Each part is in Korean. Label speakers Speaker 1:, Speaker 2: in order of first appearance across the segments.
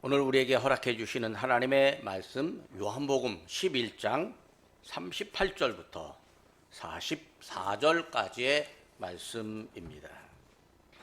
Speaker 1: 오늘 우리에게 허락해 주시는 하나님의 말씀 요한복음 11장 38절부터 44절까지의 말씀입니다.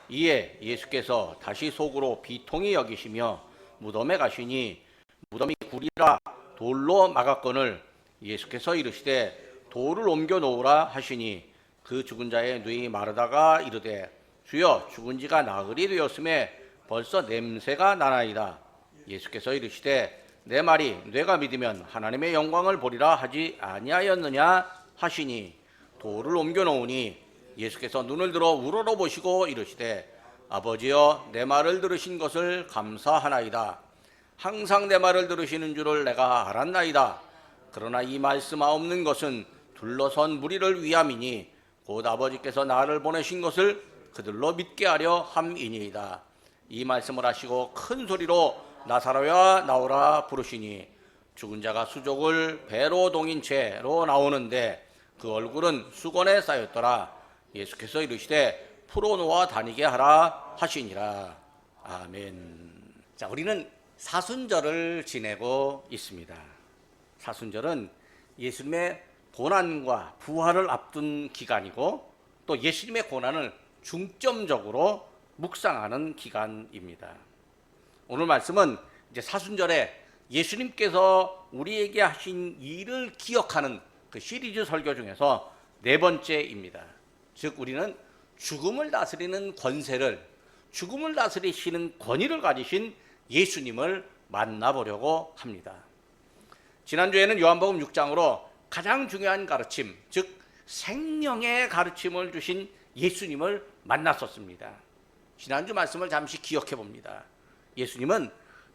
Speaker 1: 이에 예수께서 다시 속으로 비통히 여기시며 무덤에 가시니 무덤이 굴이라 돌로 막았거늘 예수께서 이르시되 돌을 옮겨 놓으라 하시니 그 죽은 자의 뇌이 마르다가 이르되 주여 죽은 지가 나흘이 되었음에 벌써 냄새가 나나이다. 예수께서 이르시되 내 말이 뇌가 믿으면 하나님의 영광을 보리라 하지 아니하였느냐 하시니 돌을 옮겨 놓으니 예수께서 눈을 들어 우러러 보시고 이르시되 아버지여 내 말을 들으신 것을 감사하나이다. 항상 내 말을 들으시는 줄을 내가 알았나이다. 그러나 이 말씀하옵는 것은 둘러선 무리를 위함이니 곧 아버지께서 나를 보내신 것을 그들로 믿게 하려 함이니이다. 이 말씀을 하시고 큰 소리로 나사로야 나오라 부르시니 죽은 자가 수족을 배로 동인 채로 나오는데 그 얼굴은 수건에 쌓였더라. 예수께서 이르시되 풀어놓아 다니게 하라 하시니라. 아멘. 자, 우리는 사순절을 지내고 있습니다. 사순절은 예수님의 고난과 부활을 앞둔 기간이고 또 예수님의 고난을 중점적으로 묵상하는 기간입니다. 오늘 말씀은 이제 사순절에 예수님께서 우리에게 하신 일을 기억하는 그 시리즈 설교 중에서 네 번째입니다. 즉 우리는 죽음을 다스리는 권세를, 죽음을 다스리시는 권위를 가지신 예수님을 만나보려고 합니다. 지난주에는 요한복음 6장으로 가장 중요한 가르침, 즉 생명의 가르침을 주신 예수님을 만났었습니다. 지난주 말씀을 잠시 기억해 봅니다. 예수님은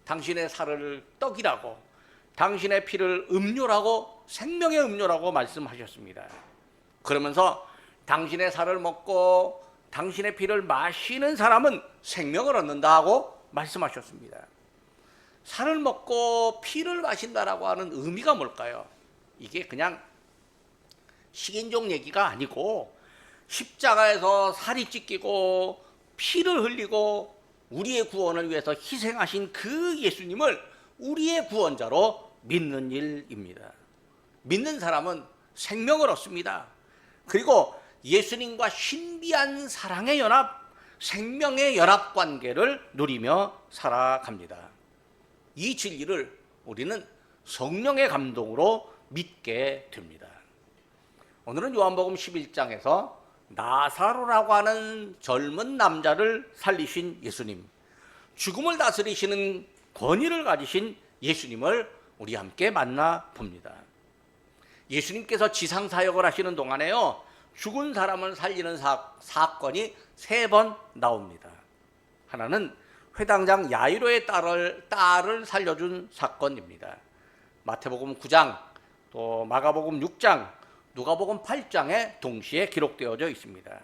Speaker 1: 당신의 살을 떡이라고, 당신의 피를 음료라고, 생명의 음료라고 말씀하셨습니다. 그러면서 당신의 살을 먹고 당신의 피를 마시는 사람은 생명을 얻는다고 말씀하셨습니다. 살을 먹고 피를 마신다라고 하는 의미가 뭘까요? 이게 그냥 식인종 얘기가 아니고 십자가에서 살이 찢기고 피를 흘리고 우리의 구원을 위해서 희생하신 그 예수님을 우리의 구원자로 믿는 일입니다. 믿는 사람은 생명을 얻습니다. 그리고 예수님과 신비한 사랑의 연합, 생명의 연합 관계를 누리며 살아갑니다. 이 진리를 우리는 성령의 감동으로 믿게 됩니다. 오늘은 요한복음 11장에서 나사로라고 하는 젊은 남자를 살리신 예수님, 죽음을 다스리시는 권위를 가지신 예수님을 우리 함께 만나봅니다. 예수님께서 지상사역을 하시는 동안에요, 죽은 사람을 살리는 사건이 세 번 나옵니다. 하나는 회당장 야이로의 딸을 살려준 사건입니다. 마태복음 9장, 또 마가복음 6장, 누가복음 8장에 동시에 기록되어져 있습니다.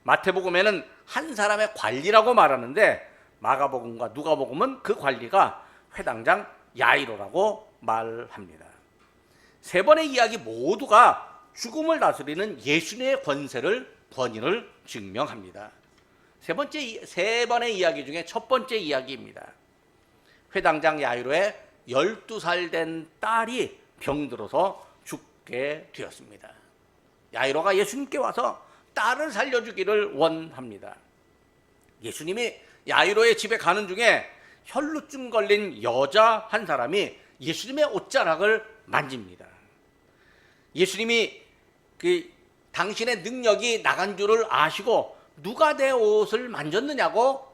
Speaker 1: 마태복음에는 한 사람의 관리라고 말하는데 마가복음과 누가복음은 그 관리가 회당장 야이로라고 말합니다. 세 번의 이야기 모두가 죽음을 다스리는 예수님의 권위를 증명합니다. 세 번의 이야기 중에 첫 번째 이야기입니다. 회당장 야이로의 12살 된 딸이 병들어서 죽게 되었습니다. 야이로가 예수님께 와서 딸을 살려주기를 원합니다. 예수님이 야이로의 집에 가는 중에 혈루증 걸린 여자 한 사람이 예수님의 옷자락을 만집니다. 예수님이 당신의 능력이 나간 줄을 아시고 누가 내 옷을 만졌느냐고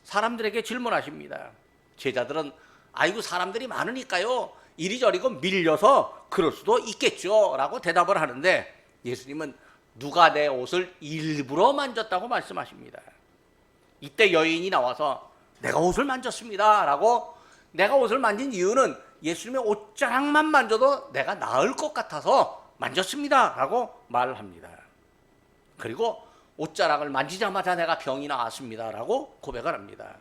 Speaker 1: 사람들에게 질문하십니다. 제자들은 아이고 사람들이 많으니까요, 이리저리 밀려서 그럴 수도 있겠죠 라고 대답을 하는데 예수님은 누가 내 옷을 일부러 만졌다고 말씀하십니다. 이때 여인이 나와서 내가 옷을 만졌습니다 라고, 내가 옷을 만진 이유는 예수님의 옷자락만 만져도 내가 나을 것 같아서 만졌습니다 라고 말합니다. 그리고 옷자락을 만지자마자 내가 병이 나았습니다 라고 고백을 합니다.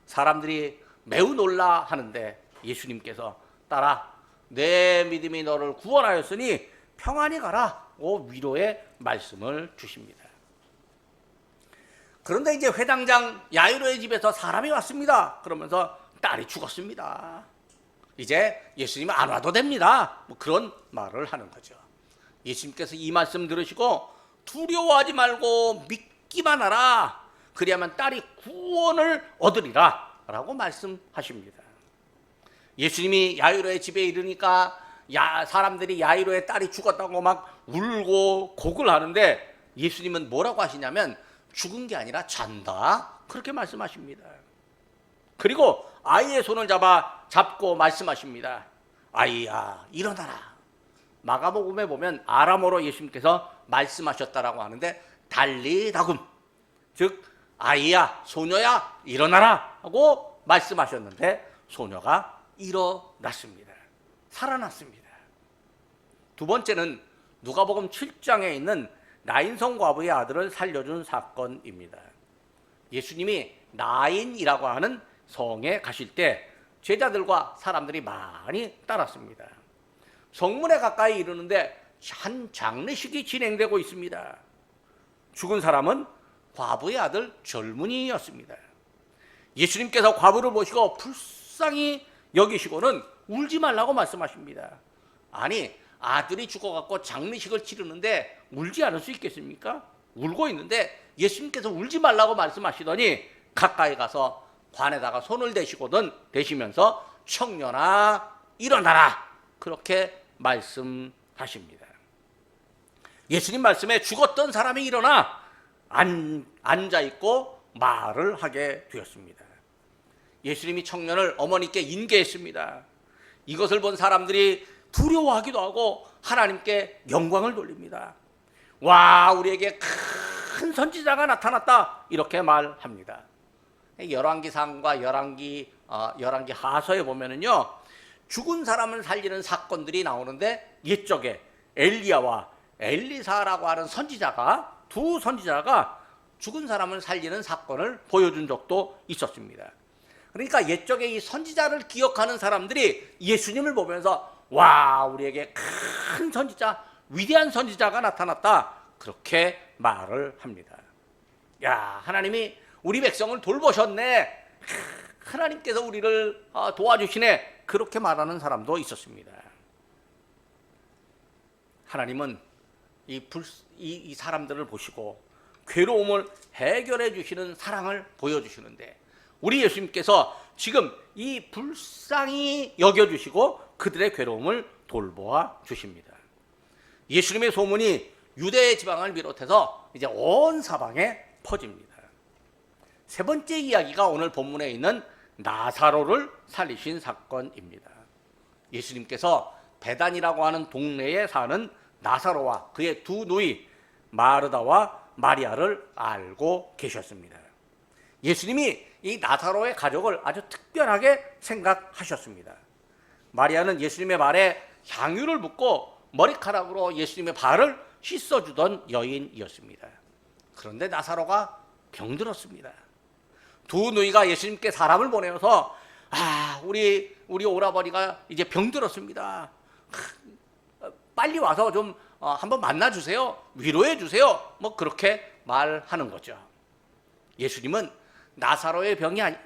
Speaker 1: 사람들이 매우 놀라 하는데 예수님께서 딸아, 내 믿음이 너를 구원하였으니 평안히 가라 고 위로의 말씀을 주십니다. 그런데 이제 회당장 야이로의 집에서 사람이 왔습니다. 그러면서 딸이 죽었습니다. 이제 예수님 안 와도 됩니다. 뭐 그런 말을 하는 거죠. 예수님께서 이 말씀 들으시고 두려워하지 말고 믿기만 하라. 그리하면 딸이 구원을 얻으리라 라고 말씀하십니다. 예수님이 야이로의 집에 이르니까 사람들이 야이로의 딸이 죽었다고 막 울고 곡을 하는데 예수님은 뭐라고 하시냐면 죽은 게 아니라 잔다 그렇게 말씀하십니다. 그리고 아이의 손을 잡고 말씀하십니다. 아이야 일어나라. 마가복음에 보면 아람어로 예수님께서 말씀하셨다라고 하는데 달리다금, 즉 아이야 소녀야 일어나라 하고 말씀하셨는데 소녀가 일어났습니다. 살아났습니다. 두 번째는 누가복음 7장에 있는 나인성 과부의 아들을 살려준 사건입니다. 예수님이 나인이라고 하는 성에 가실 때 제자들과 사람들이 많이 따랐습니다. 성문에 가까이 이르는데 한 장례식이 진행되고 있습니다. 죽은 사람은 과부의 아들 젊은이였습니다. 예수님께서 과부를 보시고 불쌍히 여기시고는 울지 말라고 말씀하십니다. 아니 아들이 죽어갖고 장례식을 치르는데 울지 않을 수 있겠습니까? 울고 있는데 예수님께서 울지 말라고 말씀하시더니 가까이 가서 관에다가 손을 대시면서 청년아 일어나라 그렇게 말씀하십니다. 예수님 말씀에 죽었던 사람이 일어나 앉아있고 말을 하게 되었습니다. 예수님이 청년을 어머니께 인계했습니다. 이것을 본 사람들이 두려워하기도 하고 하나님께 영광을 돌립니다. 와, 우리에게 큰 선지자가 나타났다 이렇게 말합니다. 열왕기상과 열왕기 하서에 보면은요 죽은 사람을 살리는 사건들이 나오는데 옛적에 엘리야와 엘리사라고 하는 두 선지자가 죽은 사람을 살리는 사건을 보여준 적도 있었습니다. 그러니까 옛적에 이 선지자를 기억하는 사람들이 예수님을 보면서 와, 우리에게 큰 선지자, 위대한 선지자가 나타났다 그렇게 말을 합니다. 야, 하나님이 우리 백성을 돌보셨네, 하나님께서 우리를 도와주시네 그렇게 말하는 사람도 있었습니다. 하나님은 이 사람들을 보시고 괴로움을 해결해 주시는 사랑을 보여주시는데 우리 예수님께서 지금 이 불쌍히 여겨주시고 그들의 괴로움을 돌보아 주십니다. 예수님의 소문이 유대 지방을 비롯해서 이제 온 사방에 퍼집니다. 세 번째 이야기가 오늘 본문에 있는 나사로를 살리신 사건입니다. 예수님께서 베단이라고 하는 동네에 사는 나사로와 그의 두 누이 마르다와 마리아를 알고 계셨습니다. 예수님이 이 나사로의 가족을 아주 특별하게 생각하셨습니다. 마리아는 예수님의 발에 향유를 붓고 머리카락으로 예수님의 발을 씻어주던 여인이었습니다. 그런데 나사로가 병들었습니다. 두 누이가 예수님께 사람을 보내어서 우리 오라버니가 이제 병들었습니다. 빨리 와서 좀 한번 만나주세요. 위로해 주세요. 뭐 그렇게 말하는 거죠. 예수님은 나사로의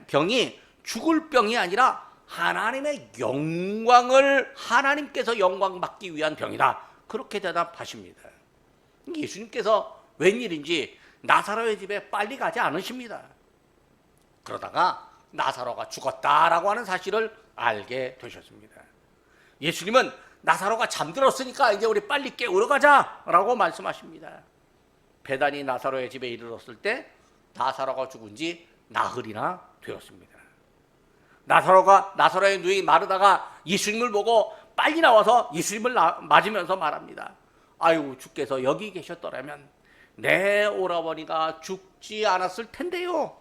Speaker 1: 병이 죽을 병이 아니라 하나님의 영광을 하나님께서 영광 받기 위한 병이다 그렇게 대답하십니다. 예수님께서 웬일인지 나사로의 집에 빨리 가지 않으십니다. 그러다가 나사로가 죽었다라고 하는 사실을 알게 되셨습니다. 예수님은 나사로가 잠들었으니까 이제 우리 빨리 깨우러 가자라고 말씀하십니다. 베단이 나사로의 집에 이르렀을 때 나사로가 죽은 지 나흘이나 되었습니다. 나사로의 누이 마르다가 예수님을 보고 빨리 나와서 예수님을 맞으면서 말합니다. 아유, 주께서 여기 계셨더라면 내 오라버니가 죽지 않았을 텐데요.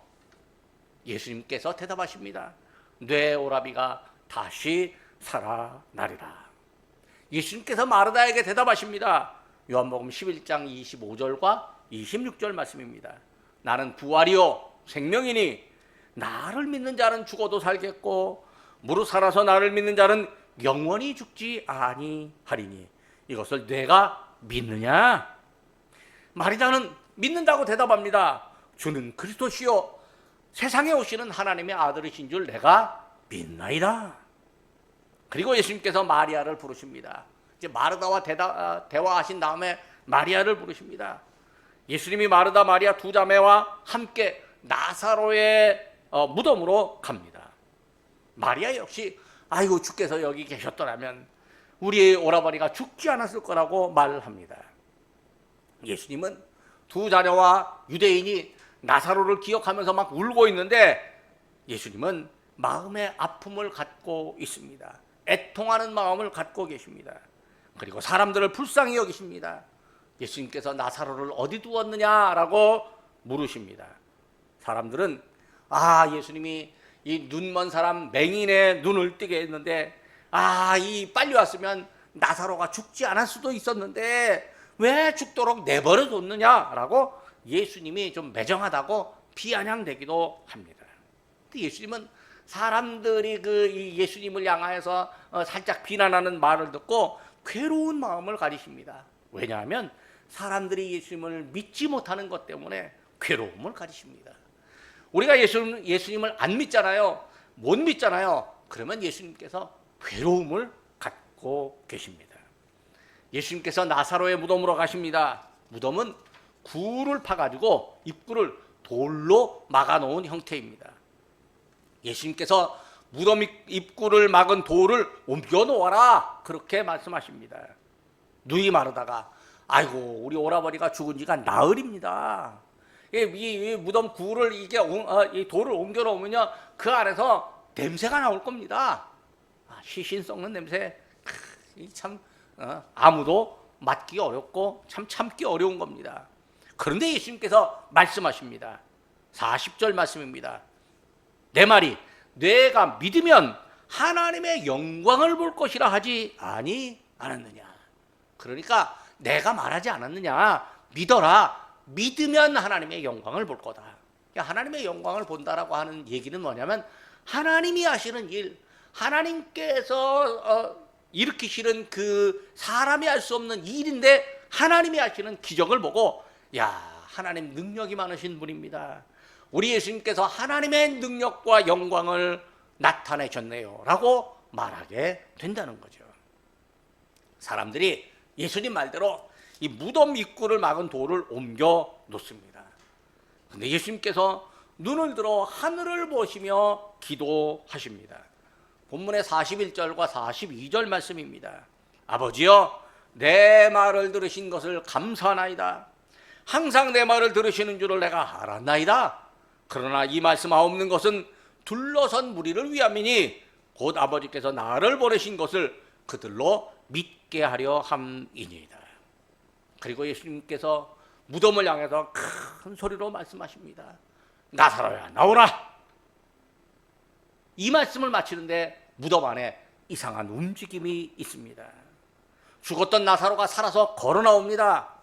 Speaker 1: 예수님께서 대답하십니다. 내 오라비가 다시 살아나리라. 예수님께서 마르다에게 대답하십니다. 요한복음 11장 25절과 26절 말씀입니다. 나는 부활이요 생명이니 나를 믿는 자는 죽어도 살겠고 무릇 살아서 나를 믿는 자는 영원히 죽지 아니하리니 이것을 내가 믿느냐? 마리다는 믿는다고 대답합니다. 주는 그리스도시요 세상에 오시는 하나님의 아들이신 줄 내가 믿나이다. 그리고 예수님께서 마리아를 부르십니다. 이제 마르다와 대화하신 다음에 마리아를 부르십니다. 예수님이 마르다 마리아 두 자매와 함께 나사로의 무덤으로 갑니다. 마리아 역시 아이고 주께서 여기 계셨더라면 우리의 오라버니가 죽지 않았을 거라고 말합니다. 예수님은 두 자녀와 유대인이 나사로를 기억하면서 막 울고 있는데 예수님은 마음의 아픔을 갖고 있습니다. 애통하는 마음을 갖고 계십니다. 그리고 사람들을 불쌍히 여기십니다. 예수님께서 나사로를 어디 두었느냐라고 물으십니다. 사람들은 예수님이 이 눈먼 사람 맹인의 눈을 뜨게 했는데 이 빨리 왔으면 나사로가 죽지 않을 수도 있었는데 왜 죽도록 내버려 뒀느냐라고 예수님이 좀 매정하다고 비아냥대기도 합니다. 근데 예수님은 사람들이 이 예수님을 향하여서 살짝 비난하는 말을 듣고 괴로운 마음을 가지십니다. 왜냐하면 사람들이 예수님을 믿지 못하는 것 때문에 괴로움을 가지십니다. 우리가 예수님을 안 믿잖아요. 못 믿잖아요. 그러면 예수님께서 괴로움을 갖고 계십니다. 예수님께서 나사로의 무덤으로 가십니다. 무덤은 굴을 파가지고 입구를 돌로 막아놓은 형태입니다. 예수님께서 무덤 입구를 막은 돌을 옮겨 놓아라 그렇게 말씀하십니다. 누이 마르다가 아이고 우리 오라버니가 죽은 지가 나흘입니다. 이 무덤 굴을 이 돌을 옮겨 놓으면요 그 안에서 냄새가 나올 겁니다. 시신 썩는 냄새 참 아무도 맡기 어렵고 참 참기 어려운 겁니다. 그런데 예수님께서 말씀하십니다. 40절 말씀입니다. 내 말이 내가 믿으면 하나님의 영광을 볼 것이라 하지 않았느냐. 그러니까 내가 말하지 않았느냐. 믿어라. 믿으면 하나님의 영광을 볼 거다. 하나님의 영광을 본다라고 하는 얘기는 뭐냐면 하나님이 하시는 일, 하나님께서 일으키시는 그 사람이 할 수 없는 일인데 하나님이 하시는 기적을 보고 하나님 능력이 많으신 분입니다. 우리 예수님께서 하나님의 능력과 영광을 나타내셨네요 라고 말하게 된다는 거죠. 사람들이 예수님 말대로 이 무덤 입구를 막은 돌을 옮겨 놓습니다. 그런데 예수님께서 눈을 들어 하늘을 보시며 기도하십니다. 본문의 41절과 42절 말씀입니다. 아버지여 내 말을 들으신 것을 감사하나이다. 항상 내 말을 들으시는 줄을 내가 알았나이다. 그러나 이 말씀하옵는 것은 둘러선 무리를 위함이니 곧 아버지께서 나를 보내신 것을 그들로 믿게 하려 함이니이다. 그리고 예수님께서 무덤을 향해서 큰 소리로 말씀하십니다. 나사로야 나오라. 이 말씀을 마치는데 무덤 안에 이상한 움직임이 있습니다. 죽었던 나사로가 살아서 걸어 나옵니다.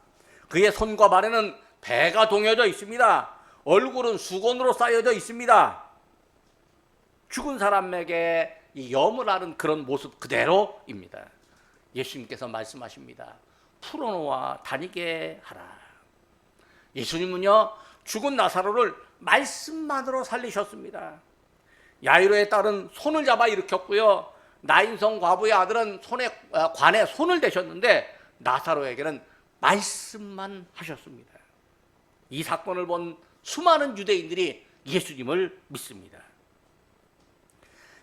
Speaker 1: 그의 손과 발에는 배가 동여져 있습니다. 얼굴은 수건으로 쌓여져 있습니다. 죽은 사람에게 이 염을 앓은 그런 모습 그대로입니다. 예수님께서 말씀하십니다. 풀어놓아 다니게 하라. 예수님은요 죽은 나사로를 말씀만으로 살리셨습니다. 야이로의 딸은 손을 잡아 일으켰고요. 나인성 과부의 아들은 관에 손을 대셨는데 나사로에게는 말씀만 하셨습니다. 이 사건을 본 수많은 유대인들이 예수님을 믿습니다.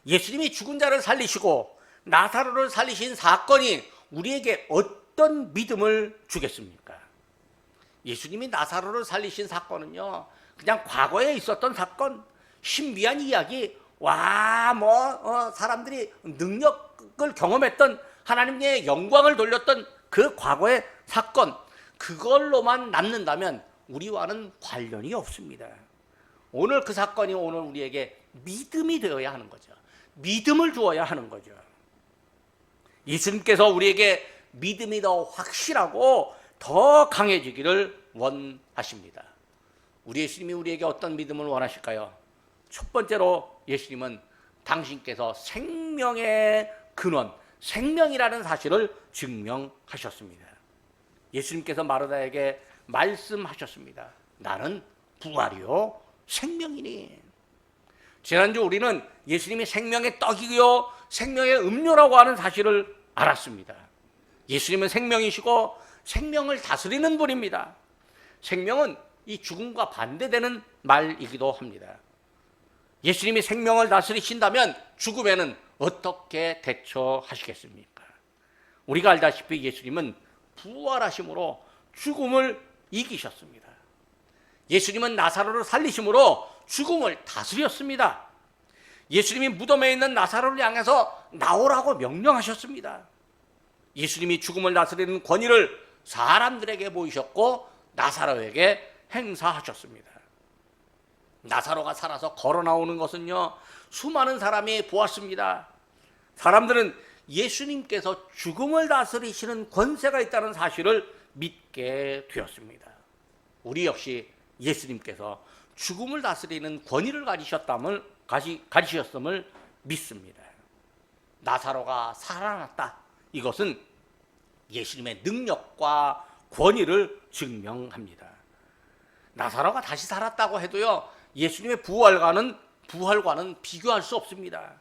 Speaker 1: 예수님이 죽은 자를 살리시고 나사로를 살리신 사건이 우리에게 어떤 믿음을 주겠습니까? 예수님이 나사로를 살리신 사건은요 그냥 과거에 있었던 사건, 신비한 이야기, 사람들이 능력을 경험했던 하나님의 영광을 돌렸던 그 과거의 사건, 그걸로만 남는다면 우리와는 관련이 없습니다. 오늘 그 사건이 오늘 우리에게 믿음이 되어야 하는 거죠. 믿음을 주어야 하는 거죠. 예수님께서 우리에게 믿음이 더 확실하고 더 강해지기를 원하십니다. 우리 예수님이 우리에게 어떤 믿음을 원하실까요? 첫 번째로 예수님은 당신께서 생명의 근원, 생명이라는 사실을 증명하셨습니다. 예수님께서 마르다에게 말씀하셨습니다. 나는 부활이요 생명이니. 지난주 우리는 예수님이 생명의 떡이요 생명의 음료라고 하는 사실을 알았습니다. 예수님은 생명이시고 생명을 다스리는 분입니다. 생명은 이 죽음과 반대되는 말이기도 합니다. 예수님이 생명을 다스리신다면 죽음에는 어떻게 대처하시겠습니까? 우리가 알다시피 예수님은 부활하심으로 죽음을 이기셨습니다. 예수님은 나사로를 살리심으로 죽음을 다스렸습니다. 예수님이 무덤에 있는 나사로를 향해서 나오라고 명령하셨습니다. 예수님이 죽음을 다스리는 권위를 사람들에게 보이셨고 나사로에게 행사하셨습니다. 나사로가 살아서 걸어 나오는 것은요, 수많은 사람이 보았습니다. 사람들은 예수님께서 죽음을 다스리시는 권세가 있다는 사실을 믿게 되었습니다. 우리 역시 예수님께서 죽음을 다스리는 권위를 가지셨음을 믿습니다. 나사로가 살아났다. 이것은 예수님의 능력과 권위를 증명합니다. 나사로가 다시 살았다고 해도요, 예수님의 부활과는 비교할 수 없습니다.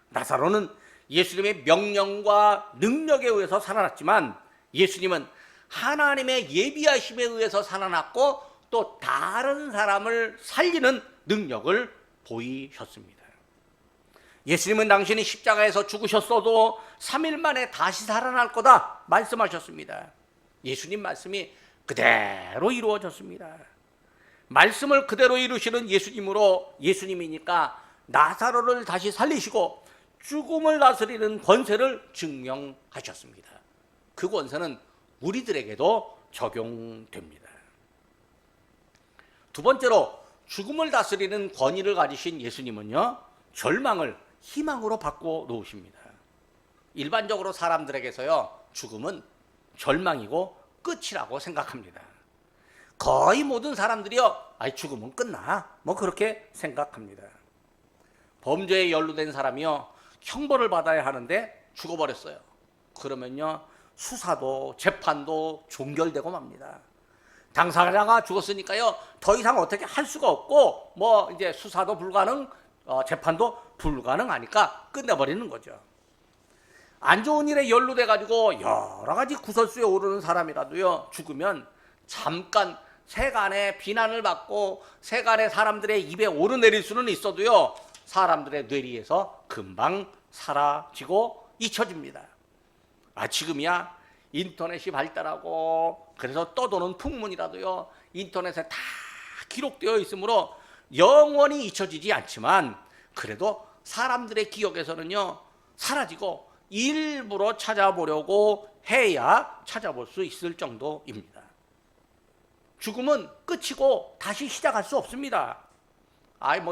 Speaker 1: 나사로는 예수님의 명령과 능력에 의해서 살아났지만 예수님은 하나님의 예비하심에 의해서 살아났고 또 다른 사람을 살리는 능력을 보이셨습니다. 예수님은 당신이 십자가에서 죽으셨어도 3일 만에 다시 살아날 거다 말씀하셨습니다. 예수님 말씀이 그대로 이루어졌습니다. 말씀을 그대로 이루시는 예수님이니까 나사로를 다시 살리시고 죽음을 다스리는 권세를 증명하셨습니다. 그 권세는 우리들에게도 적용됩니다. 두 번째로 죽음을 다스리는 권위를 가지신 예수님은요, 절망을 희망으로 바꿔 놓으십니다. 일반적으로 사람들에게서요, 죽음은 절망이고 끝이라고 생각합니다. 거의 모든 사람들이요, 죽음은 끝나, 그렇게 생각합니다. 범죄에 연루된 사람이요, 형벌을 받아야 하는데 죽어버렸어요. 그러면요, 수사도 재판도 종결되고 맙니다. 당사자가 죽었으니까요, 더 이상 어떻게 할 수가 없고 이제 수사도 불가능, 재판도 불가능하니까 끝내버리는 거죠. 안 좋은 일에 연루돼 가지고 여러 가지 구설수에 오르는 사람이라도요, 죽으면 잠깐 세간의 비난을 받고 세간의 사람들의 입에 오르내릴 수는 있어도요, 사람들의 뇌리에서 금방 사라지고 잊혀집니다. 지금이야 인터넷이 발달하고 그래서 떠도는 풍문이라도요, 인터넷에 다 기록되어 있으므로 영원히 잊혀지지 않지만 그래도 사람들의 기억에서는요, 사라지고 일부러 찾아보려고 해야 찾아볼 수 있을 정도입니다. 죽음은 끝이고 다시 시작할 수 없습니다.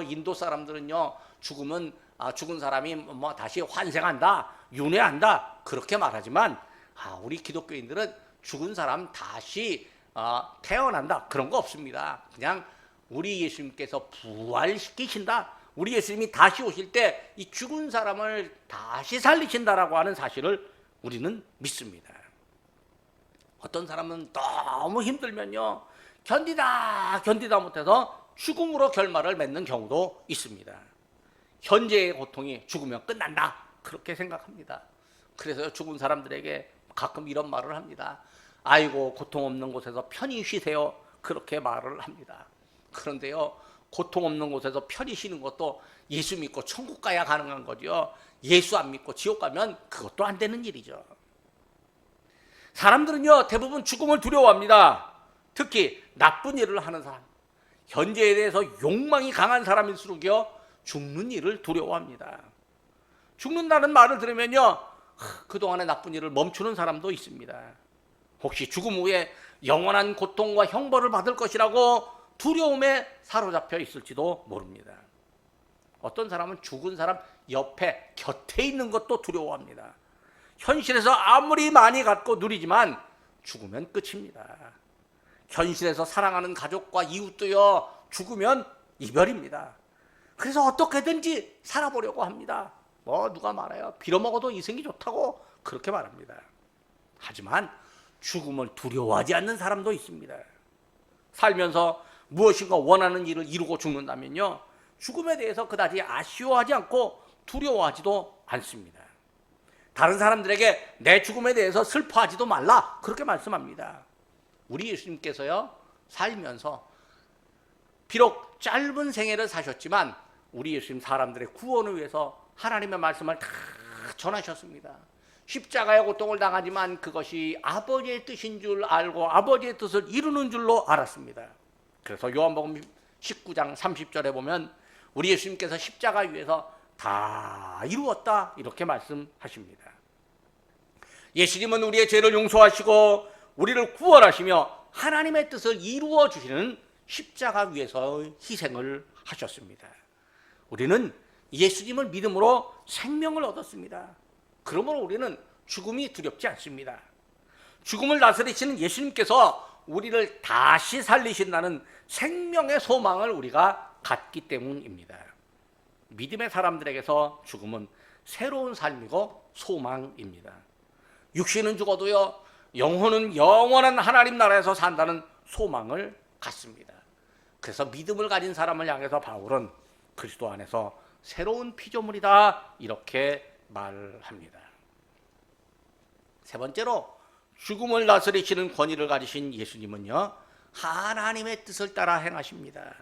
Speaker 1: 인도 사람들은요, 죽은 사람이 다시 환생한다, 윤회한다 그렇게 말하지만 우리 기독교인들은 죽은 사람 다시 태어난다 그런 거 없습니다. 그냥 우리 예수님께서 부활시키신다, 우리 예수님이 다시 오실 때 이 죽은 사람을 다시 살리신다라고 하는 사실을 우리는 믿습니다. 어떤 사람은 너무 힘들면요, 견디다 못해서 죽음으로 결말을 맺는 경우도 있습니다. 현재의 고통이 죽으면 끝난다 그렇게 생각합니다. 그래서 죽은 사람들에게 가끔 이런 말을 합니다. 아이고, 고통 없는 곳에서 편히 쉬세요 그렇게 말을 합니다. 그런데요, 고통 없는 곳에서 편히 쉬는 것도 예수 믿고 천국 가야 가능한 거죠. 예수 안 믿고 지옥 가면 그것도 안 되는 일이죠. 사람들은요, 대부분 죽음을 두려워합니다. 특히 나쁜 일을 하는 사람, 현재에 대해서 욕망이 강한 사람일수록요, 죽는 일을 두려워합니다. 죽는다는 말을 들으면요, 그동안의 나쁜 일을 멈추는 사람도 있습니다. 혹시 죽음 후에 영원한 고통과 형벌을 받을 것이라고 두려움에 사로잡혀 있을지도 모릅니다. 어떤 사람은 죽은 사람 곁에 있는 것도 두려워합니다. 현실에서 아무리 많이 갖고 누리지만 죽으면 끝입니다. 현실에서 사랑하는 가족과 이웃도요, 죽으면 이별입니다. 그래서 어떻게든지 살아보려고 합니다. 누가 말해요, 빌어먹어도 인생이 좋다고 그렇게 말합니다. 하지만 죽음을 두려워하지 않는 사람도 있습니다. 살면서 무엇인가 원하는 일을 이루고 죽는다면요, 죽음에 대해서 그다지 아쉬워하지 않고 두려워하지도 않습니다. 다른 사람들에게 내 죽음에 대해서 슬퍼하지도 말라 그렇게 말씀합니다. 우리 예수님께서요 살면서 비록 짧은 생애를 사셨지만 우리 예수님 사람들의 구원을 위해서 하나님의 말씀을 다 전하셨습니다. 십자가의 고통을 당하지만 그것이 아버지의 뜻인 줄 알고 아버지의 뜻을 이루는 줄로 알았습니다. 그래서 요한복음 19장 30절에 보면 우리 예수님께서 십자가 위에서 다 이루었다 이렇게 말씀하십니다. 예수님은 우리의 죄를 용서하시고 우리를 구원하시며 하나님의 뜻을 이루어 주시는 십자가 위에서 희생을 하셨습니다. 우리는 예수님을 믿음으로 생명을 얻었습니다. 그러므로 우리는 죽음이 두렵지 않습니다. 죽음을 다스리시는 예수님께서 우리를 다시 살리신다는 생명의 소망을 우리가 갖기 때문입니다. 믿음의 사람들에게서 죽음은 새로운 삶이고 소망입니다. 육신은 죽어도요 영혼은 영원한 하나님 나라에서 산다는 소망을 갖습니다. 그래서 믿음을 가진 사람을 향해서 바울은 그리스도 안에서 새로운 피조물이다 이렇게 말합니다. 세 번째로 죽음을 다스리시는 권위를 가지신 예수님은요 하나님의 뜻을 따라 행하십니다.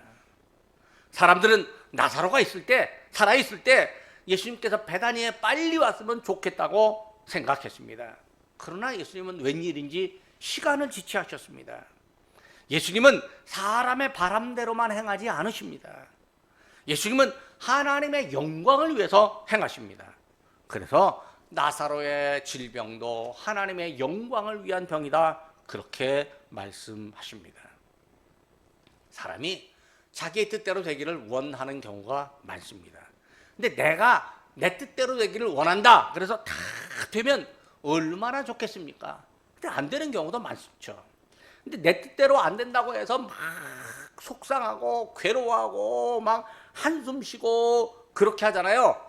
Speaker 1: 사람들은 나사로가 있을 때 살아있을 때 예수님께서 베다니에 빨리 왔으면 좋겠다고 생각했습니다. 그러나 예수님은 웬일인지 시간을 지체하셨습니다. 예수님은 사람의 바람대로만 행하지 않으십니다. 예수님은 하나님의 영광을 위해서 행하십니다. 그래서 나사로의 질병도 하나님의 영광을 위한 병이다 그렇게 말씀하십니다. 사람이 자기의 뜻대로 되기를 원하는 경우가 많습니다. 근데 내가 내 뜻대로 되기를 원한다 그래서 다 되면 얼마나 좋겠습니까? 근데 안 되는 경우도 많죠. 근데 내 뜻대로 안 된다고 해서 막 속상하고 괴로워하고 막 한숨 쉬고 그렇게 하잖아요.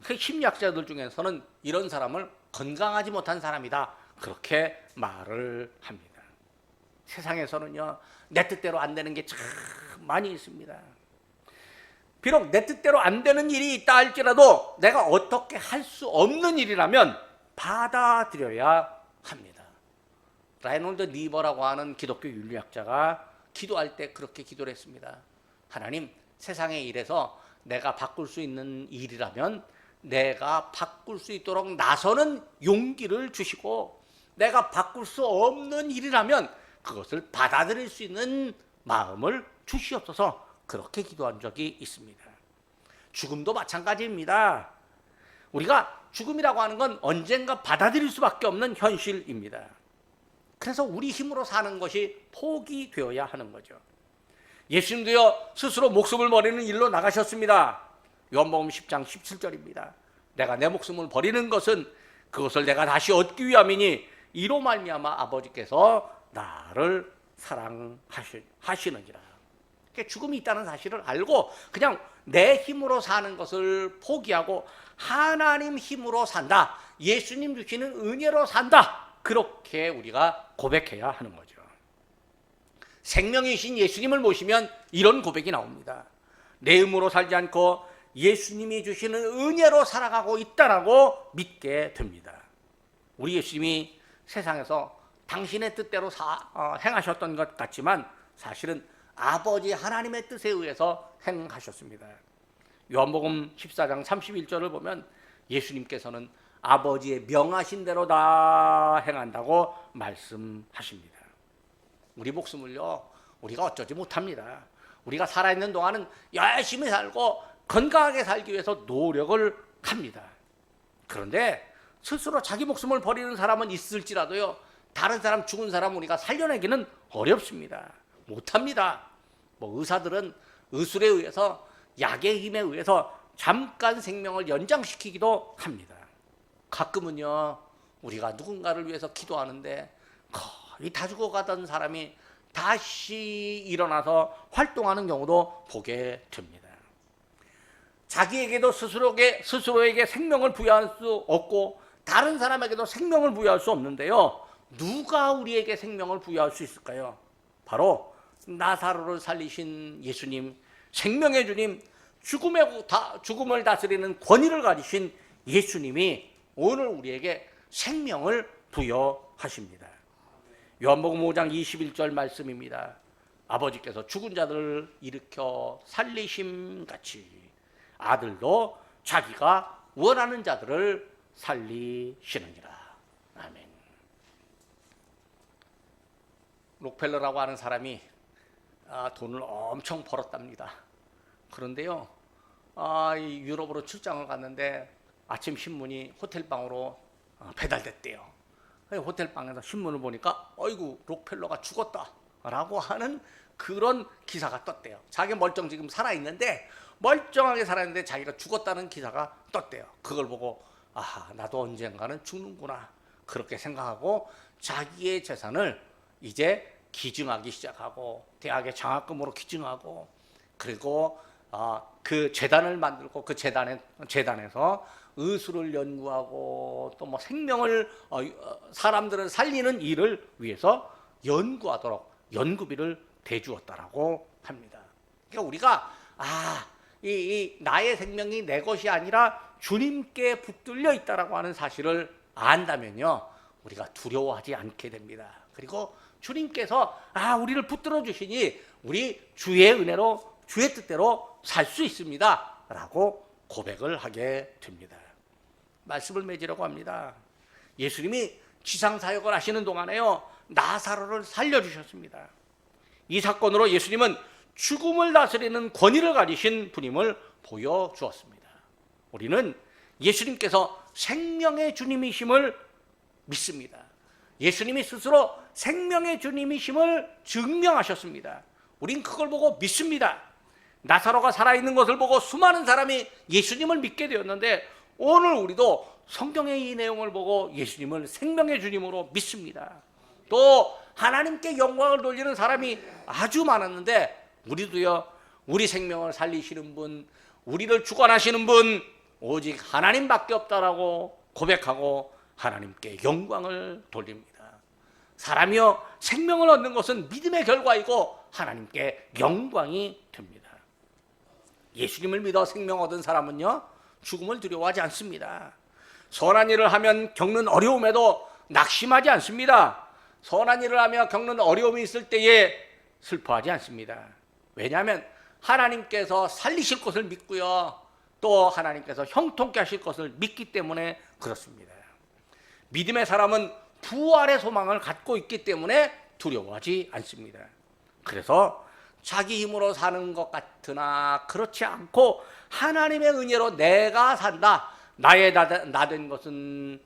Speaker 1: 그 심리학자들 중에서는 이런 사람을 건강하지 못한 사람이다 그렇게 말을 합니다. 세상에서는요 내 뜻대로 안 되는 게 참 많이 있습니다. 비록 내 뜻대로 안 되는 일이 있다 할지라도 내가 어떻게 할 수 없는 일이라면 받아들여야 합니다. 라이놀드 니버라고 하는 기독교 윤리학자가 기도할 때 그렇게 기도를 했습니다. 하나님, 세상의 일에서 내가 바꿀 수 있는 일이라면 내가 바꿀 수 있도록 나서는 용기를 주시고 내가 바꿀 수 없는 일이라면 그것을 받아들일 수 있는 마음을 주시옵소서 그렇게 기도한 적이 있습니다. 죽음도 마찬가지입니다. 우리가 죽음이라고 하는 건 언젠가 받아들일 수밖에 없는 현실입니다. 그래서 우리 힘으로 사는 것이 포기되어야 하는 거죠. 예수님도요 스스로 목숨을 버리는 일로 나가셨습니다. 요한복음 10장 17절입니다. 내가 내 목숨을 버리는 것은 그것을 내가 다시 얻기 위함이니 이로 말미암아 아버지께서 나를 사랑하시느니라. 죽음이 있다는 사실을 알고 그냥 내 힘으로 사는 것을 포기하고 하나님 힘으로 산다. 예수님 주시는 은혜로 산다. 그렇게 우리가 고백해야 하는 거죠. 생명이신 예수님을 모시면 이런 고백이 나옵니다. 내 힘으로 살지 않고 예수님이 주시는 은혜로 살아가고 있다라고 믿게 됩니다. 우리 예수님이 세상에서 당신의 뜻대로 행하셨던 것 같지만 사실은 아버지 하나님의 뜻에 의해서 행하셨습니다. 요한복음 14장 31절을 보면 예수님께서는 아버지의 명하신 대로 다 행한다고 말씀하십니다. 우리 목숨을요 우리가 어쩌지 못합니다. 우리가 살아있는 동안은 열심히 살고 건강하게 살기 위해서 노력을 합니다. 그런데 스스로 자기 목숨을 버리는 사람은 있을지라도요 다른 사람 죽은 사람 우리가 살려내기는 어렵습니다. 못합니다. 의사들은 의술에 의해서 약의 힘에 의해서 잠깐 생명을 연장시키기도 합니다. 가끔은요 우리가 누군가를 위해서 기도하는데 거의 다 죽어가던 사람이 다시 일어나서 활동하는 경우도 보게 됩니다. 자기에게도 스스로에게 생명을 부여할 수 없고 다른 사람에게도 생명을 부여할 수 없는데요 누가 우리에게 생명을 부여할 수 있을까요? 바로 나사로를 살리신 예수님, 생명의 주님, 죽음을 다스리는 권위를 가지신 예수님이 오늘 우리에게 생명을 부여하십니다. 요한복음 5장 21절 말씀입니다. 아버지께서 죽은 자들을 일으켜 살리심 같이 아들도 자기가 원하는 자들을 살리시느니라. 아멘. 록펠러라고 하는 사람이 돈을 엄청 벌었답니다. 그런데요, 유럽으로 출장을 갔는데 아침 신문이 호텔방으로 배달됐대요. 호텔방에서 신문을 보니까 어이구 록펠러가 죽었다라고 하는 그런 기사가 떴대요. 자기 지금 살아있는데 멀쩡하게 살아있는데 자기가 죽었다는 기사가 떴대요. 그걸 보고 나도 언젠가는 죽는구나 그렇게 생각하고 자기의 재산을 이제 기증하기 시작하고 대학의 장학금으로 기증하고 그리고 그 재단을 만들고 그 재단에서 의술을 연구하고 또 뭐 생명을 사람들을 살리는 일을 위해서 연구하도록 연구비를 대주었다라고 합니다. 그러니까 우리가 이 나의 생명이 내 것이 아니라 주님께 붙들려 있다라고 하는 사실을 안다면요, 우리가 두려워하지 않게 됩니다. 그리고 주님께서 우리를 붙들어 주시니 우리 주의 은혜로 주의 뜻대로 살 수 있습니다 라고 고백을 하게 됩니다. 말씀을 맺으려고 합니다. 예수님이 지상사역을 하시는 동안에요, 나사로를 살려주셨습니다. 이 사건으로 예수님은 죽음을 다스리는 권위를 가지신 분임을 보여주었습니다. 우리는 예수님께서 생명의 주님이심을 믿습니다. 예수님이 스스로 생명의 주님이심을 증명하셨습니다. 우린 그걸 보고 믿습니다. 나사로가 살아있는 것을 보고 수많은 사람이 예수님을 믿게 되었는데 오늘 우리도 성경의 이 내용을 보고 예수님을 생명의 주님으로 믿습니다. 또 하나님께 영광을 돌리는 사람이 아주 많았는데 우리도요, 우리 생명을 살리시는 분, 우리를 주관하시는 분 오직 하나님밖에 없다라고 고백하고 하나님께 영광을 돌립니다. 사람이요, 생명을 얻는 것은 믿음의 결과이고 하나님께 영광이 됩니다. 예수님을 믿어 생명 얻은 사람은요, 죽음을 두려워하지 않습니다. 선한 일을 하면 겪는 어려움에도 낙심하지 않습니다. 선한 일을 하며 겪는 어려움이 있을 때에 슬퍼하지 않습니다. 왜냐하면 하나님께서 살리실 것을 믿고요, 또 하나님께서 형통케 하실 것을 믿기 때문에 그렇습니다. 믿음의 사람은 부활의 소망을 갖고 있기 때문에 두려워하지 않습니다. 그래서 자기 힘으로 사는 것 같으나 그렇지 않고 하나님의 은혜로 내가 산다, 나의 나 된 것은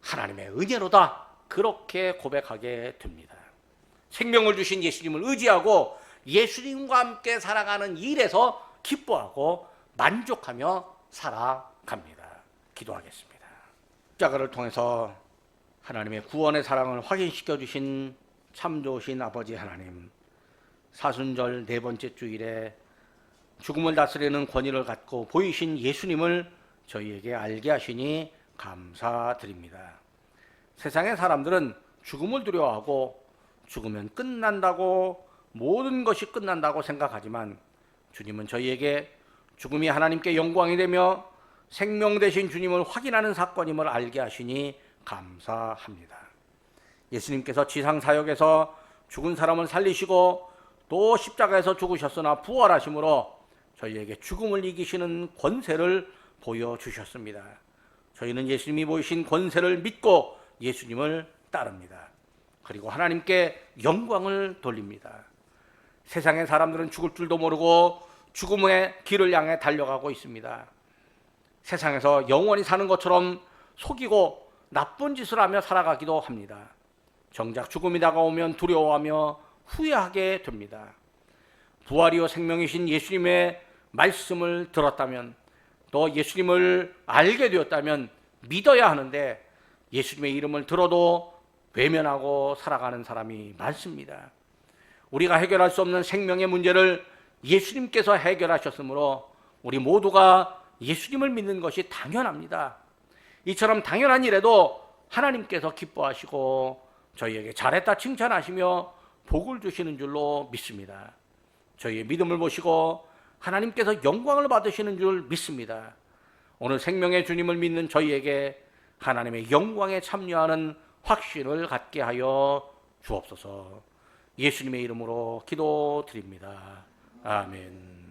Speaker 1: 하나님의 은혜로다, 그렇게 고백하게 됩니다. 생명을 주신 예수님을 의지하고 예수님과 함께 살아가는 일에서 기뻐하고 만족하며 살아갑니다. 기도하겠습니다. 십자가를 통해서 하나님의 구원의 사랑을 확인시켜 주신 참 좋으신 아버지 하나님, 사순절 네 번째 주일에 죽음을 다스리는 권위를 갖고 보이신 예수님을 저희에게 알게 하시니 감사드립니다. 세상의 사람들은 죽음을 두려워하고 죽으면 끝난다고, 모든 것이 끝난다고 생각하지만 주님은 저희에게 죽음이 하나님께 영광이 되며 생명 되신 주님을 확인하는 사건임을 알게 하시니 감사합니다. 예수님께서 지상사역에서 죽은 사람을 살리시고 또 십자가에서 죽으셨으나 부활하심으로 저희에게 죽음을 이기시는 권세를 보여주셨습니다. 저희는 예수님이 보이신 권세를 믿고 예수님을 따릅니다. 그리고 하나님께 영광을 돌립니다. 세상의 사람들은 죽을 줄도 모르고 죽음의 길을 향해 달려가고 있습니다. 세상에서 영원히 사는 것처럼 속이고 나쁜 짓을 하며 살아가기도 합니다. 정작 죽음이 다가오면 두려워하며 후회하게 됩니다. 부활이요 생명이신 예수님의 말씀을 들었다면, 또 예수님을 알게 되었다면 믿어야 하는데 예수님의 이름을 들어도 외면하고 살아가는 사람이 많습니다. 우리가 해결할 수 없는 생명의 문제를 예수님께서 해결하셨으므로 우리 모두가 예수님을 믿는 것이 당연합니다. 이처럼 당연한 일에도 하나님께서 기뻐하시고 저희에게 잘했다 칭찬하시며 복을 주시는 줄로 믿습니다. 저희의 믿음을 보시고 하나님께서 영광을 받으시는 줄 믿습니다. 오늘 생명의 주님을 믿는 저희에게 하나님의 영광에 참여하는 확신을 갖게 하여 주옵소서. 예수님의 이름으로 기도드립니다. 아멘.